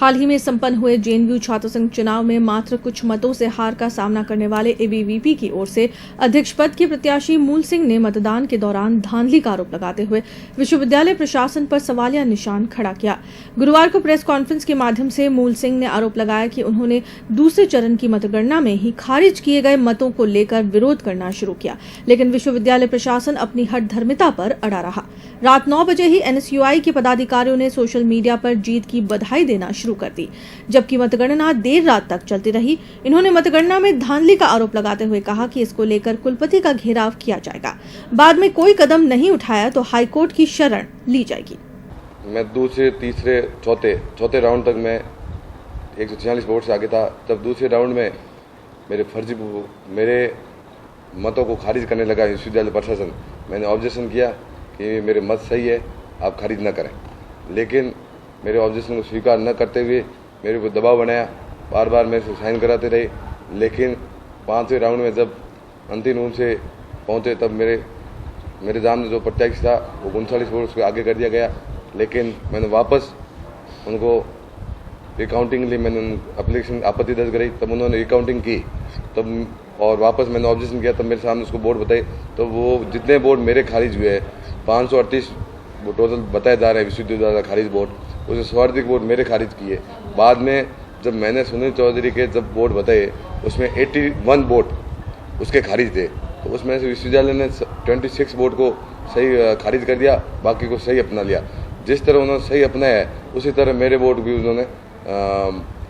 हाल ही में संपन्न हुए जेएनयू छात्र संघ चुनाव में मात्र कुछ मतों से हार का सामना करने वाले एबीवीपी की ओर से अध्यक्ष पद के प्रत्याशी मूल सिंह ने मतदान के दौरान धांधली का आरोप लगाते हुए विश्वविद्यालय प्रशासन पर सवालिया निशान खड़ा किया। गुरुवार को प्रेस कॉन्फ्रेंस के माध्यम से मूल सिंह ने आरोप लगाया कि उन्होंने दूसरे चरण की मतगणना में ही खारिज किए गए मतों को लेकर विरोध करना शुरू किया, लेकिन विश्वविद्यालय प्रशासन अपनी हठधर्मिता पर अड़ा रहा। रात 9 बजे ही एनएसयूआई के पदाधिकारियों ने सोशल मीडिया पर जीत की बधाई देना शुरू कर दी, जबकि मतगणना देर रात तक चलती रही। इन्होंने मतगणना में धांधली का आरोप लगाते हुए कहा कि इसको लेकर कुलपति का घेराव किया जाएगा। बाद में कोई कदम नहीं उठाया तो हाईकोर्ट की शरण ली जाएगी। मैं दूसरे, तीसरे, चौथे राउंड तक मैं 146 वोट से आगे था। तब दूसरे राउंड में मेरे मतों को खारिज करने लगा विश्वविद्यालय प्रशासन। मैंने ऑब्जेक्शन किया कि मेरे मत सही है, आप खारिज न करें, लेकिन मेरे ऑब्जेक्शन को स्वीकार न करते हुए मेरे को दबाव बनाया। बार बार मेरे से साइन कराते रहे, लेकिन 5वें राउंड में जब अंतिम रूप से पहुंचे तब मेरे सामने जो प्रत्याशी था वो 39 वोट उसको आगे कर दिया गया। लेकिन मैंने वापस उनको रिकाउंटिंग के लिए मैंने एप्लीकेशन आपत्ति दर्ज कराई, तब उन्होंने रिकाउंटिंग की, तब और वापस मैंने ऑब्जेक्शन किया, तब मेरे सामने उसको वोट बताए। तो वो जितने वोट मेरे खारिज हुए हैं 538 टोटल बताए जा रहे हैं विश्वविद्यालय खारिज वोट, उससे सर्वाधिक वोट मेरे खारिज किए। बाद में जब मैंने सुनील चौधरी के जब वोट बताए उसमें 81 वोट उसके खारिज थे, तो उसमें से विश्वविद्यालय ने 26 वोट को सही खारिज कर दिया, बाकी को सही अपना लिया। जिस तरह उन्होंने सही अपनाया है उसी तरह मेरे वोट भी उन्होंने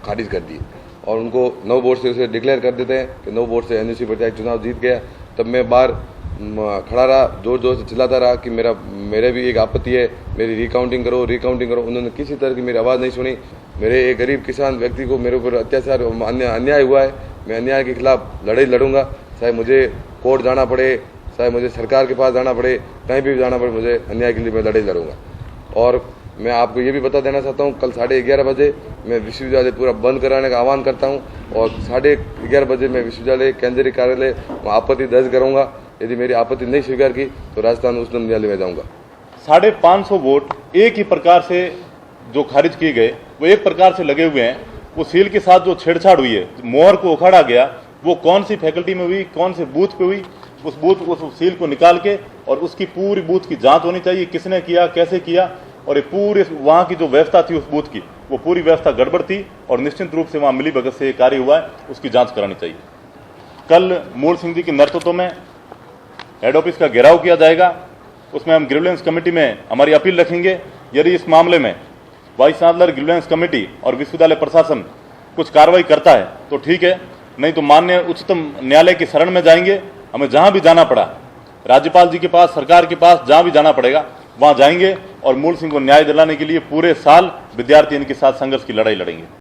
खारिज कर दिए और उनको 9 वोट से उसे डिक्लेयर कर देते हैं कि 9 वोट से एनएसयू प्रत्याशी चुनाव जीत गया। तब मैं बाहर खड़ा रहा, जोर जोर से चिल्लाता रहा कि मेरे भी एक आपत्ति है, मेरी रिकाउंटिंग करो। उन्होंने किसी तरह की मेरी आवाज़ नहीं सुनी। मेरे एक गरीब किसान व्यक्ति को मेरे ऊपर अत्याचार अन्याय हुआ है। मैं अन्याय के खिलाफ लड़ाई लड़ूंगा, चाहे मुझे कोर्ट जाना पड़े, चाहे मुझे सरकार के पास जाना पड़े, कहीं भी जाना पड़े, मुझे अन्याय के लिए मैं लड़ाई लड़ूंगा। और मैं आपको ये भी बता देना चाहता हूँ, कल 11:30 बजे मैं विश्वविद्यालय पूरा बंद कराने का आह्वान करता हूँ और 11:30 बजे मैं विश्वविद्यालय केंद्रीय कार्यालय में आपत्ति दर्ज करूँगा। यदि मेरी आपत्ति नहीं स्वीकार की तो राजस्थान उच्च न्यायालय में जाऊँगा। 550 वोट एक ही प्रकार से जो खारिज किए गए वो एक प्रकार से लगे हुए हैं। वो सील के साथ जो छेड़छाड़ हुई है, मोहर को उखाड़ा गया, वो कौन सी फैकल्टी में हुई, कौन से बूथ पे हुई, उस सील को निकाल के और उसकी पूरी बूथ की जांच होनी चाहिए, किसने किया, कैसे किया। और ये पूरे वहाँ की जो व्यवस्था थी उस बूथ की, वो पूरी व्यवस्था गड़बड़ थी और निश्चित रूप से वहाँ मिली भगत से कार्य हुआ है, उसकी जांच करानी चाहिए। कल मूल सिंह जी के नेतृत्व में हेड ऑफिस का घेराव किया जाएगा। उसमें हम ग्रीवेंस कमेटी में हमारी अपील रखेंगे। यदि इस मामले में वाइस चांसलर, ग्रीवेंस कमेटी और विश्वविद्यालय प्रशासन कुछ कार्रवाई करता है तो ठीक है, नहीं तो माननीय उच्चतम न्यायालय की शरण में जाएंगे। हमें जहां भी जाना पड़ा, राज्यपाल जी के पास, सरकार के पास, जहां भी जाना पड़ेगा वहां जाएंगे और मूल सिंह को न्याय दिलाने के लिए पूरे साल विद्यार्थी इनके साथ संघर्ष की लड़ाई लड़ेंगे।